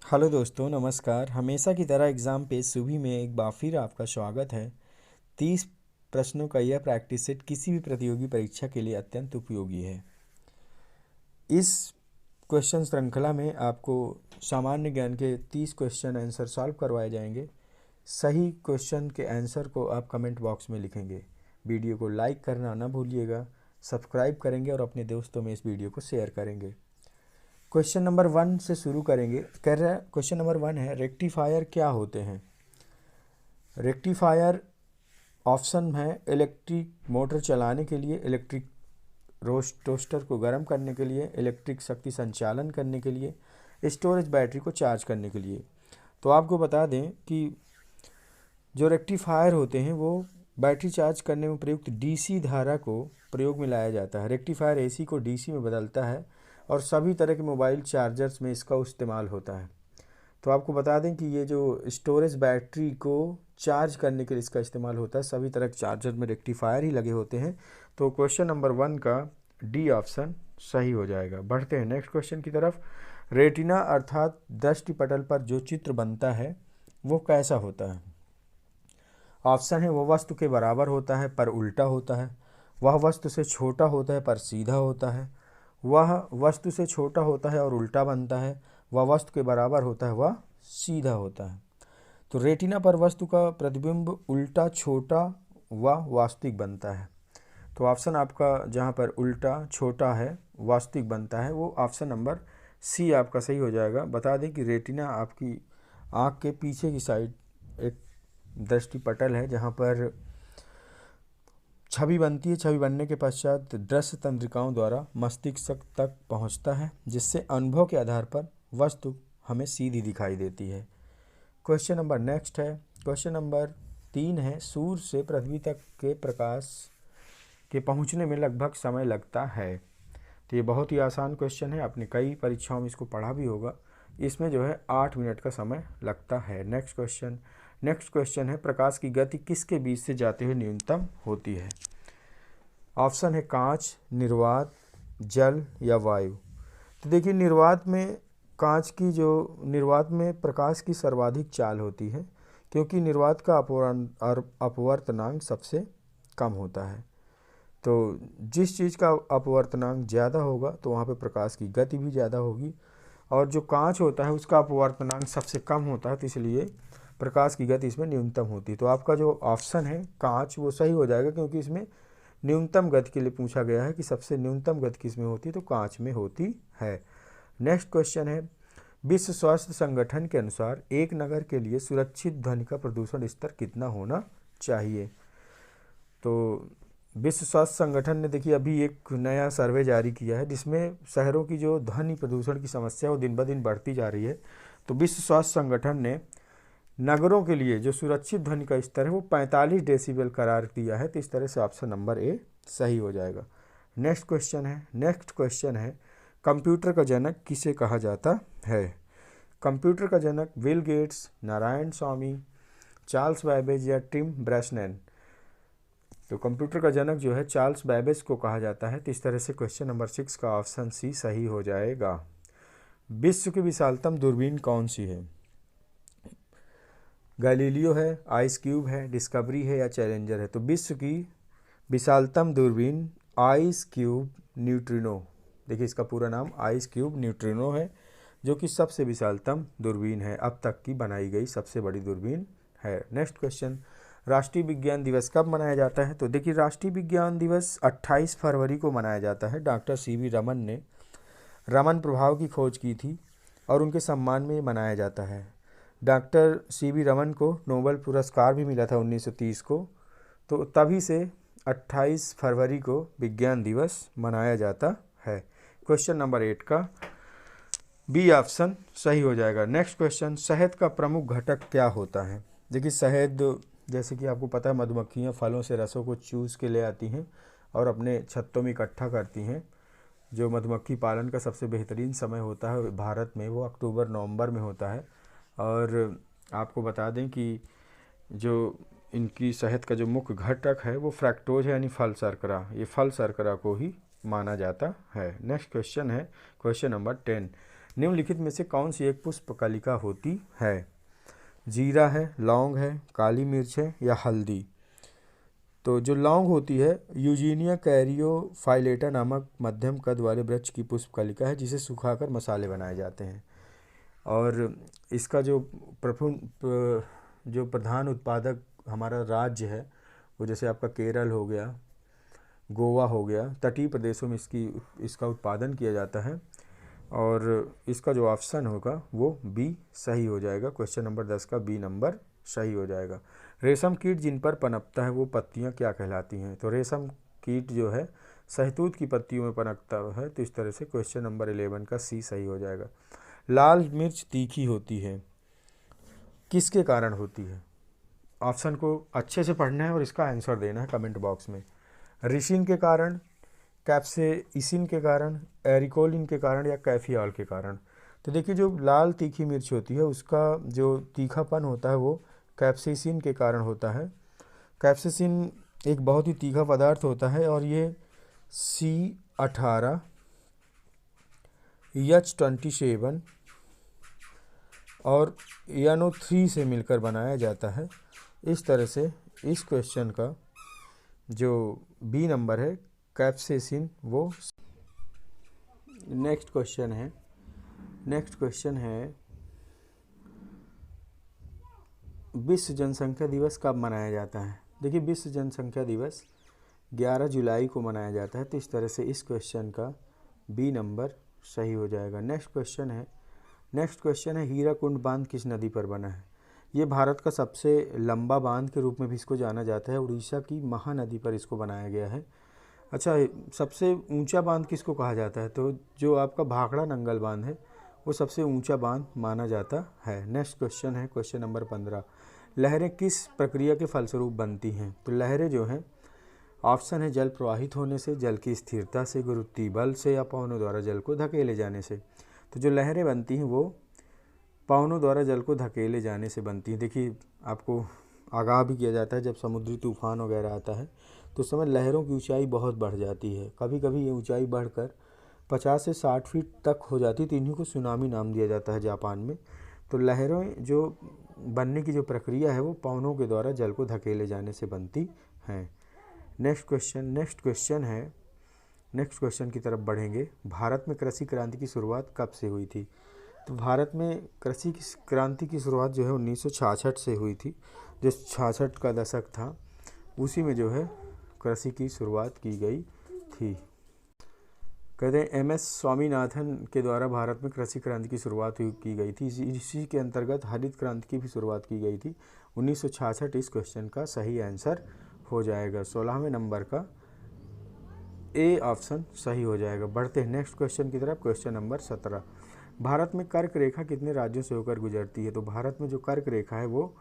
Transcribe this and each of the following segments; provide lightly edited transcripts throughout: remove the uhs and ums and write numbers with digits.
Hello दोस्तों, नमस्कार। हमेशा की तरह एग्ज़ाम पे सुबह में एक बार फिर आपका स्वागत है। 30 प्रश्नों का यह प्रैक्टिस सेट किसी भी प्रतियोगी परीक्षा के लिए अत्यंत उपयोगी है। इस क्वेश्चन श्रृंखला में आपको सामान्य ज्ञान के 30 क्वेश्चन आंसर सॉल्व करवाए जाएंगे। सही क्वेश्चन के आंसर को आप कमेंट बॉक्स में लिखेंगे। वीडियो को लाइक करना ना भूलिएगा, सब्सक्राइब करेंगे और अपने दोस्तों में इस वीडियो को शेयर करेंगे। क्वेश्चन नंबर 1 से शुरू करेंगे। कह रहा है, क्वेश्चन नंबर 1 है, रेक्टिफायर क्या होते हैं। रेक्टिफायर ऑप्शन है इलेक्ट्रिक मोटर चलाने के लिए, इलेक्ट्रिक टोस्टर को गर्म करने के लिए, इलेक्ट्रिक शक्ति संचालन करने के लिए, स्टोरेज बैटरी को चार्ज करने के लिए। तो आपको बता दें कि जो रेक्टिफायर होते हैं वो बैटरी चार्ज करने में प्रयुक्त डीसी धारा को प्रयोग में लाया जाता है। रेक्टिफायर एसी को डीसी में बदलता है और सभी तरह के मोबाइल चार्जर्स में इसका इस्तेमाल होता है। तो आपको बता दें कि ये जो स्टोरेज बैटरी को चार्ज करने के लिए इसका इस्तेमाल होता है। सभी तरह के चार्जर में रेक्टिफायर ही लगे होते हैं। तो क्वेश्चन नंबर 1 का डी ऑप्शन सही हो जाएगा। बढ़ते हैं नेक्स्ट क्वेश्चन की तरफ। रेटिना अर्थात दृष्टिपटल पर जो चित्र बनता है वो कैसा होता है। ऑप्शन है, वह वस्तु के बराबर होता है पर उल्टा होता है, वह वस्तु से छोटा होता है पर सीधा होता है, वह वस्तु से छोटा होता है और उल्टा बनता है, वह वस्तु के बराबर होता है, वह सीधा होता है। तो रेटिना पर वस्तु का प्रतिबिंब उल्टा, छोटा व वास्तविक बनता है। तो ऑप्शन आपका जहाँ पर उल्टा, छोटा है, वास्तविक बनता है, वो ऑप्शन नंबर सी आपका सही हो जाएगा। बता दें कि रेटिना आपकी आँख के पीछे की साइड एक दृष्टिपटल है जहाँ पर छवि बनती है। छवि बनने के पश्चात दृश्य तंत्रिकाओं द्वारा मस्तिष्क तक पहुंचता है, जिससे अनुभव के आधार पर वस्तु हमें सीधी दिखाई देती है। क्वेश्चन नंबर नेक्स्ट है। क्वेश्चन नंबर 3 है, सूर्य से पृथ्वी तक के प्रकाश के पहुंचने में लगभग समय लगता है। तो ये बहुत ही आसान क्वेश्चन है, आपने कई परीक्षाओं में इसको पढ़ा भी होगा। इसमें जो है 8 मिनट का समय लगता है। नेक्स्ट क्वेश्चन है, प्रकाश की गति किसके बीच से जाते हुए न्यूनतम होती है। ऑप्शन है कांच, निर्वात, जल या वायु। तो देखिए, निर्वात में प्रकाश की सर्वाधिक चाल होती है, क्योंकि निर्वात का अपवर्तनांक सबसे कम होता है। तो जिस चीज़ का अपवर्तनांक ज़्यादा होगा तो वहाँ पे प्रकाश की गति भी ज़्यादा होगी, और जो कांच होता है उसका अपवर्तनांक सबसे कम होता है, तो इसलिए प्रकाश की गति इसमें न्यूनतम होती है। तो आपका जो ऑप्शन है कांच वो सही हो जाएगा, क्योंकि इसमें न्यूनतम गति के लिए पूछा गया है कि सबसे न्यूनतम गति किस में होती है, तो कांच में होती है। नेक्स्ट क्वेश्चन है, विश्व स्वास्थ्य संगठन के अनुसार एक नगर के लिए सुरक्षित ध्वनि का प्रदूषण स्तर कितना होना चाहिए। तो विश्व स्वास्थ्य संगठन ने देखिए अभी एक नया सर्वे जारी किया है, जिसमें शहरों की जो ध्वनि प्रदूषण की समस्या वो दिन ब दिन बढ़ती जा रही है। तो विश्व स्वास्थ्य संगठन ने नगरों के लिए जो सुरक्षित ध्वनि का स्तर है वो 45 डेसिबल करार दिया है। तो इस तरह से ऑप्शन नंबर ए सही हो जाएगा। नेक्स्ट क्वेश्चन है, कंप्यूटर का जनक किसे कहा जाता है। कंप्यूटर का जनक बिल गेट्स, नारायण स्वामी, चार्ल्स बैबेज या टिम ब्रैसनैन। तो कंप्यूटर का जनक जो है चार्ल्स बैबेज को कहा जाता है। तो इस तरह से क्वेश्चन नंबर 6 का ऑप्शन सी सही हो जाएगा। विश्व की विशालतम दूरबीन कौन सी है। गैलीलियो है, आइस क्यूब है, डिस्कवरी है या चैलेंजर है। तो विश्व की विशालतम दूरबीन आइस क्यूब न्यूट्रिनो, देखिए इसका पूरा नाम आइस क्यूब न्यूट्रिनो है, जो कि सबसे विशालतम दूरबीन है, अब तक की बनाई गई सबसे बड़ी दूरबीन है। नेक्स्ट क्वेश्चन, राष्ट्रीय विज्ञान दिवस कब मनाया जाता है। तो देखिए, राष्ट्रीय विज्ञान दिवस 28 फरवरी को मनाया जाता है। डॉक्टर सीवी रमन ने रमन प्रभाव की खोज की थी और उनके सम्मान में मनाया जाता है। डॉक्टर सीवी रमन को नोबेल पुरस्कार भी मिला था 1930 को। तो तभी से 28 फरवरी को विज्ञान दिवस मनाया जाता है। क्वेश्चन नंबर 8 का बी ऑप्शन सही हो जाएगा। नेक्स्ट क्वेश्चन, शहद का प्रमुख घटक क्या होता है। देखिए, शहद जैसे कि आपको पता है, मधुमक्खियाँ फलों से रसों को चूस के ले आती हैं और अपने छत्तों में इकट्ठा करती हैं। जो मधुमक्खी पालन का सबसे बेहतरीन समय होता है भारत में, वो अक्टूबर-नवंबर में होता है। और आपको बता दें कि जो इनकी शहद का जो मुख्य घटक है वो फ्रैक्टोज है, यानी फल शर्करा। ये फल शर्करा को ही माना जाता है। नेक्स्ट क्वेश्चन है क्वेश्चन नंबर 10, निम्नलिखित में से कौन सी एक पुष्पकलिका होती है? जीरा है, लौंग है, काली मिर्च है या हल्दी? तो जो लौंग होती है यूजीनिया कैरियोफाइलेटा नामक मध्यम कद वाले वृक्ष की पुष्पकलिका है, जिसे सुखाकर मसाले बनाए जाते हैं। और इसका जो जो प्रधान उत्पादक हमारा राज्य है वो जैसे आपका केरल हो गया, गोवा हो गया, तटीय प्रदेशों में इसका उत्पादन किया जाता है। और इसका जो ऑप्शन होगा वो बी सही हो जाएगा। क्वेश्चन नंबर 10 का बी नंबर सही हो जाएगा। रेशम कीट जिन पर पनपता है वो पत्तियां क्या कहलाती हैं? तो रेशम कीट जो है शहतूत की पत्तियों में पनपता है, तो इस तरह से क्वेश्चन नंबर 11 का सी सही हो जाएगा। लाल मिर्च तीखी होती है, किसके कारण होती है? ऑप्शन को अच्छे से पढ़ना है और इसका आंसर देना है कमेंट बॉक्स में। रिसिन के कारण, कैप्सेइसिन के कारण, एरिकोलिन के कारण या कैफियॉल के कारण? तो देखिए जो लाल तीखी मिर्च होती है उसका जो तीखापन होता है वो कैप्सेइसिन के कारण होता है। कैप्सेइसिन एक बहुत ही तीखा पदार्थ होता है और ये C18, H27 और NO3 से मिलकर बनाया जाता है। इस तरह से इस क्वेश्चन का जो बी नंबर है कैप्सेसिन वो। नेक्स्ट क्वेश्चन है विश्व जनसंख्या दिवस कब मनाया जाता है? देखिए विश्व जनसंख्या दिवस 11 जुलाई को मनाया जाता है, तो इस तरह से इस क्वेश्चन का बी नंबर सही हो जाएगा। नेक्स्ट क्वेश्चन है हीराकुंड बांध किस नदी पर बना है? ये भारत का सबसे लंबा बांध के रूप में भी इसको जाना जाता है। उड़ीसा की महानदी पर इसको बनाया गया है। अच्छा, सबसे ऊंचा बांध किसको कहा जाता है? तो जो आपका भाखड़ा नंगल बांध है वो सबसे ऊंचा बांध माना जाता है। नेक्स्ट क्वेश्चन है क्वेश्चन नंबर 15, लहरें किस प्रक्रिया के फलस्वरूप बनती हैं? तो लहरें जो हैं ऑप्शन है जल प्रवाहित होने से, जल की स्थिरता से, गुरुत्वीय बल से या पवनों द्वारा जल को धकेले जाने से। तो जो लहरें बनती हैं वो पवनों द्वारा जल को धकेले जाने से बनती हैं। देखिए आपको आगाह भी किया जाता है जब समुद्री तूफान वगैरह आता है तो उस समय लहरों की ऊंचाई बहुत बढ़ जाती है। कभी कभी ये ऊंचाई बढ़कर 50 से 60 फीट तक हो जाती है, तो इन्हीं को सुनामी नाम दिया जाता है जापान में। तो लहरें जो बनने की जो प्रक्रिया है वो पवनों के द्वारा जल को धकेले जाने से बनती हैं। नेक्स्ट क्वेश्चन की तरफ बढ़ेंगे। भारत में कृषि क्रांति की शुरुआत कब से हुई थी? तो भारत में कृषि की क्रांति की शुरुआत जो है 1966 से हुई थी। जो 66 का दशक था उसी में जो है कृषि की शुरुआत की गई थी। कहते हैं MS स्वामीनाथन के द्वारा भारत में कृषि क्रांति की शुरुआत की गई थी। इसी के अंतर्गत हरित क्रांति की भी शुरुआत की गई थी 1966। इस क्वेश्चन का सही आंसर हो जाएगा। 16वें नंबर का ए ऑप्शन सही हो जाएगा। बढ़ते हैं नेक्स्ट क्वेश्चन की तरफ। क्वेश्चन नंबर 17, भारत में कर्क रेखा कितने राज्यों से होकर गुजरती है? तो भारत में जो कर्क रेखा है वो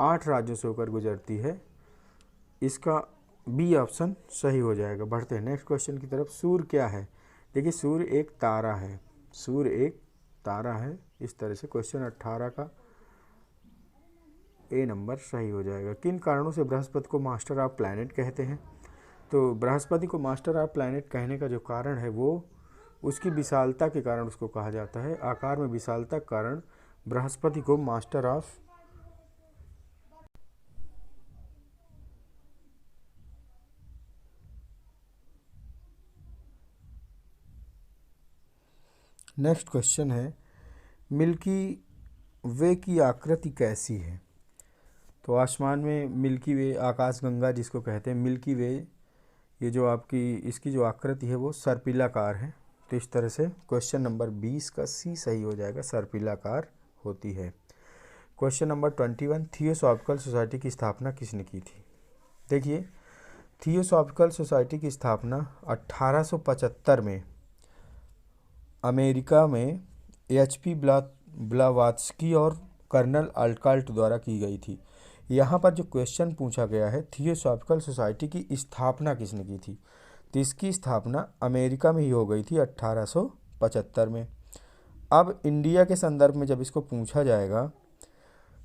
8 राज्यों से होकर गुजरती है। इसका बी ऑप्शन सही हो जाएगा। बढ़ते हैं नेक्स्ट क्वेश्चन की तरफ। सूर्य क्या है? देखिए सूर्य एक तारा है। इस तरह से क्वेश्चन 18 का ए नंबर सही हो जाएगा। किन कारणों से बृहस्पति को मास्टर ऑफ प्लैनेट कहते हैं? तो बृहस्पति को मास्टर ऑफ प्लैनेट कहने का जो कारण है वो उसकी विशालता के कारण उसको कहा जाता है। आकार में विशालता के कारण बृहस्पति को मास्टर ऑफ नेक्स्ट क्वेश्चन है मिल्की वे की आकृति कैसी है? तो आसमान में मिल्की वे, आकाशगंगा जिसको कहते हैं, मिल्की वे, ये जो आपकी इसकी जो आकृति है वो सर्पिलाकार है। तो इस तरह से क्वेश्चन नंबर 20 का सी सही हो जाएगा, सर्पिलाकार होती है। क्वेश्चन नंबर 21, थियोसॉफिकल सोसाइटी की स्थापना किसने की थी? देखिए थियोसॉफिकल सोसाइटी की स्थापना 1875 में अमेरिका में HP ब्लावात्स्की और कर्नल अल्काल्ट द्वारा की गई थी। यहाँ पर जो क्वेश्चन पूछा गया है थियोसॉफिकल सोसाइटी की स्थापना किसने की थी, तो इसकी स्थापना अमेरिका में ही हो गई थी 1875 में। अब इंडिया के संदर्भ में जब इसको पूछा जाएगा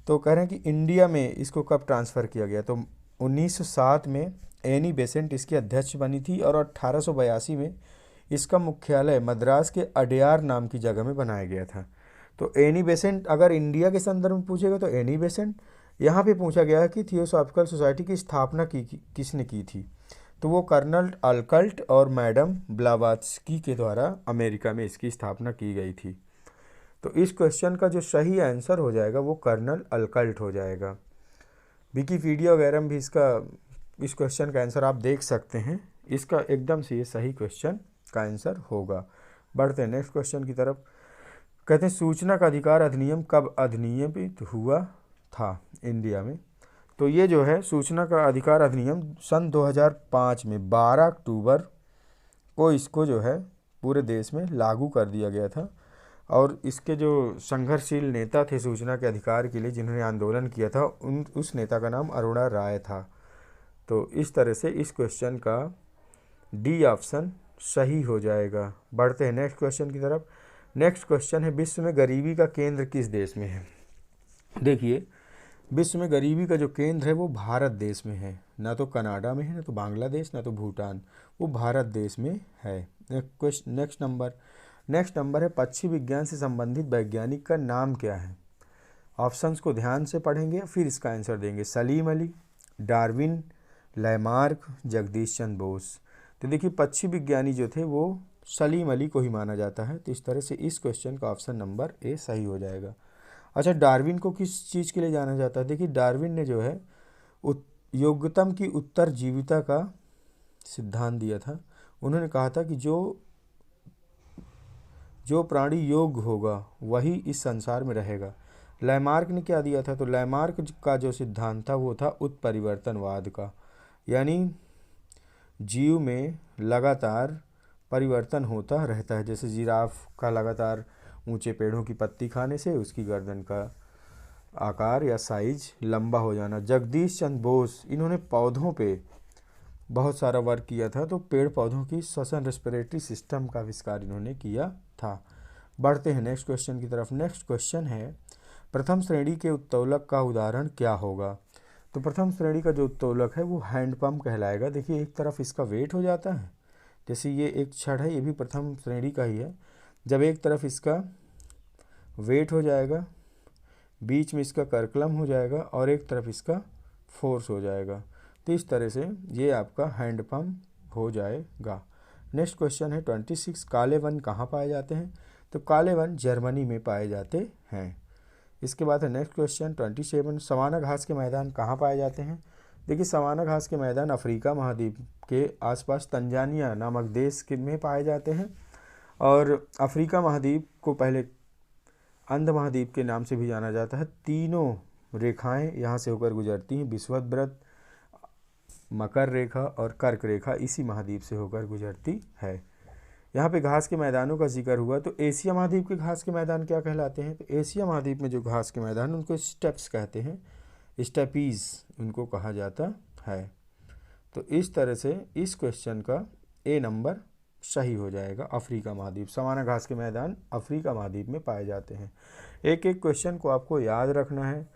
तो कह रहे हैं कि इंडिया में इसको कब ट्रांसफ़र किया गया, तो 1907 में एनी बेसेंट इसकी अध्यक्ष बनी थी और 1882 में इसका मुख्यालय मद्रास के अडयार नाम की जगह में बनाया गया था। तो एनी बेसेंट, अगर इंडिया के संदर्भ में पूछेगा तो एनी बेसेंट। यहाँ पे पूछा गया है कि थियोसॉफिकल सोसाइटी की स्थापना किसने की थी, तो वो कर्नल अल्कल्ट और मैडम ब्लावात्स्की के द्वारा अमेरिका में इसकी स्थापना की गई थी। तो इस क्वेश्चन का जो सही आंसर हो जाएगा वो कर्नल अल्कल्ट हो जाएगा। विकिपीडिया वगैरह में भी इस क्वेश्चन का आंसर आप देख सकते हैं। इसका एकदम से ये सही क्वेश्चन का आंसर होगा। बढ़ते हैं नेक्स्ट क्वेश्चन की तरफ। कहते हैं सूचना का अधिकार अधिनियम कब अधिनियमित हुआ था इंडिया में। तो ये जो है सूचना का अधिकार अधिनियम सन 2005 में 12 अक्टूबर को इसको जो है पूरे देश में लागू कर दिया गया था। और इसके जो संघर्षशील नेता थे सूचना के अधिकार के लिए, जिन्होंने आंदोलन किया था, उस नेता का नाम अरुणा राय था। तो इस तरह से इस क्वेश्चन का डी ऑप्शन सही हो जाएगा। बढ़ते हैं नेक्स्ट क्वेश्चन की तरफ। नेक्स्ट क्वेश्चन है विश्व में गरीबी का केंद्र किस देश में है। देखिए, विश्व में गरीबी का जो केंद्र है वो भारत देश में है। ना तो कनाडा में है, ना तो बांग्लादेश, ना तो भूटान, वो भारत देश में है। नेक्स्ट नंबर है पक्षी विज्ञान से संबंधित वैज्ञानिक का नाम क्या है। ऑप्शंस को ध्यान से पढ़ेंगे फिर इसका आंसर देंगे। Salim Ali, Darwin, Lamarck, Jagdish Chandra Bose. तो देखिए पक्षी विज्ञानी जो थे वो सलीम अली को ही माना जाता है। तो इस तरह से इस क्वेश्चन का ऑप्शन नंबर ए सही हो जाएगा। अच्छा, डार्विन को किस चीज़ के लिए जाना जाता है। देखिए डार्विन ने जो है योग्यतम की उत्तरजीविता का सिद्धांत दिया था। उन्होंने कहा था कि जो प्राणी योग्य होगा वही इस संसार में रहेगा। लैमार्क ने क्या दिया था, तो लैमार्क का जो सिद्धांत था वो था उत्परिवर्तनवाद का, यानी जीव में लगातार परिवर्तन होता रहता है। जैसे जिराफ का लगातार ऊंचे पेड़ों की पत्ती खाने से उसकी गर्दन का आकार या साइज लंबा हो जाना। जगदीश चंद्र बोस, इन्होंने पौधों पे बहुत सारा वर्क किया था। तो पेड़ पौधों की श्वसन रेस्पिरेटरी सिस्टम का आविष्कार इन्होंने किया था। बढ़ते हैं नेक्स्ट क्वेश्चन की तरफ। नेक्स्ट क्वेश्चन है प्रथम श्रेणी के उत्तोलक का उदाहरण क्या होगा। तो प्रथम श्रेणी का जो उत्तोलक है वो हैंडपम्प कहलाएगा। देखिए एक तरफ इसका वेट हो जाता है, जैसे ये एक छड़ है, ये भी प्रथम श्रेणी का ही है। जब एक तरफ इसका वेट हो जाएगा, बीच में इसका कर्कलम हो जाएगा और एक तरफ इसका फोर्स हो जाएगा, तो इस तरह से ये आपका हैंडपम्प हो जाएगा। नेक्स्ट क्वेश्चन है 26 काले वन कहाँ पाए जाते हैं। तो काले वन जर्मनी में पाए जाते हैं। इसके बाद है नेक्स्ट क्वेश्चन 27 सवाना घास के मैदान कहाँ पाए जाते हैं। देखिए सवाना घास के मैदान अफ्रीका महाद्वीप के आसपास तंजानिया नामक देश के में पाए जाते हैं। और अफ्रीका महाद्वीप को पहले अंध महाद्वीप के नाम से भी जाना जाता है। तीनों रेखाएं यहाँ से होकर गुजरती हैं, विषुवत, मकर रेखा और कर्क रेखा इसी महाद्वीप से होकर गुजरती है। यहाँ पे घास के मैदानों का जिक्र हुआ, तो एशिया महाद्वीप के घास के मैदान क्या कहलाते हैं। तो एशिया महाद्वीप में जो घास के मैदान उनको स्टेप्स कहते हैं, स्टेपीज उनको कहा जाता है। तो इस तरह से इस क्वेश्चन का ए नंबर सही हो जाएगा। अफ्रीका महाद्वीप, सवाना घास के मैदान अफ्रीका महाद्वीप में पाए जाते हैं। एक एक क्वेश्चन को आपको याद रखना है,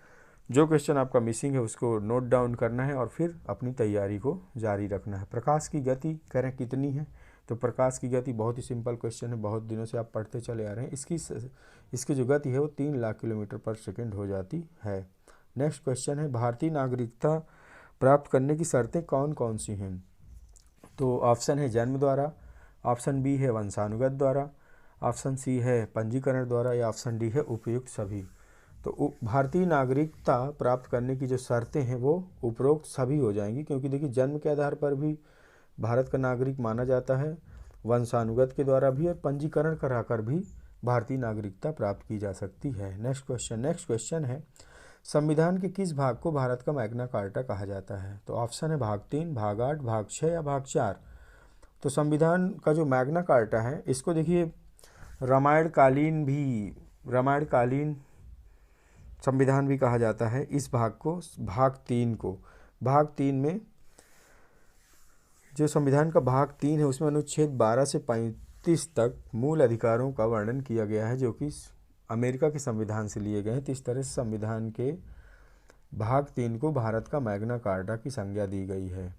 जो क्वेश्चन आपका मिसिंग है उसको नोट डाउन करना है और फिर अपनी तैयारी को जारी रखना है। प्रकाश की गति करें कितनी है। तो प्रकाश की गति बहुत ही सिंपल क्वेश्चन है, बहुत दिनों से आप पढ़ते चले आ रहे हैं। इसकी जो गति है वो 3 लाख किलोमीटर पर सेकंड हो जाती है। नेक्स्ट क्वेश्चन है भारतीय नागरिकता प्राप्त करने की शर्तें कौन कौन सी हैं। तो ऑप्शन है जन्म द्वारा, ऑप्शन बी है वंशानुगत द्वारा, ऑप्शन सी है पंजीकरण द्वारा या ऑप्शन डी है उपयुक्त सभी। तो भारतीय नागरिकता प्राप्त करने की जो शर्तें हैं वो उपरोक्त सभी हो जाएंगी, क्योंकि देखिए जन्म के आधार पर भी भारत का नागरिक माना जाता है, वंशानुगत के द्वारा भी और पंजीकरण कराकर भी भारतीय नागरिकता प्राप्त की जा सकती है। नेक्स्ट क्वेश्चन है संविधान के किस भाग को भारत का मैग्ना कार्टा कहा जाता है। तो ऑप्शन है भाग 3, भाग 8, भाग 6 या भाग 4। तो संविधान का जो मैग्ना कार्टा है इसको देखिए रामायणकालीन संविधान भी कहा जाता है। इस भाग को भाग 3 को, भाग 3 में जो संविधान का भाग 3 है उसमें अनुच्छेद 12 से 35 तक मूल अधिकारों का वर्णन किया गया है, जो कि अमेरिका के संविधान से लिए गए हैं। तो इस तरह से संविधान के भाग 3 को भारत का मैग्ना कार्टा की संज्ञा दी गई है।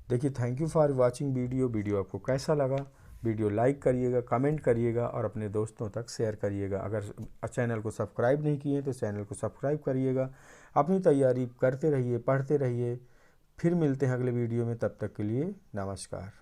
देखिए thank you for watching video आपको कैसा लगा वीडियो लाइक करिएगा, कमेंट करिएगा और अपने दोस्तों तक शेयर करिएगा। अगर चैनल को सब्सक्राइब नहीं किए तो चैनल को सब्सक्राइब करिएगा। अपनी तैयारी करते रहिए, पढ़ते रहिए। फिर मिलते हैं अगले वीडियो में, तब तक के लिए नमस्कार।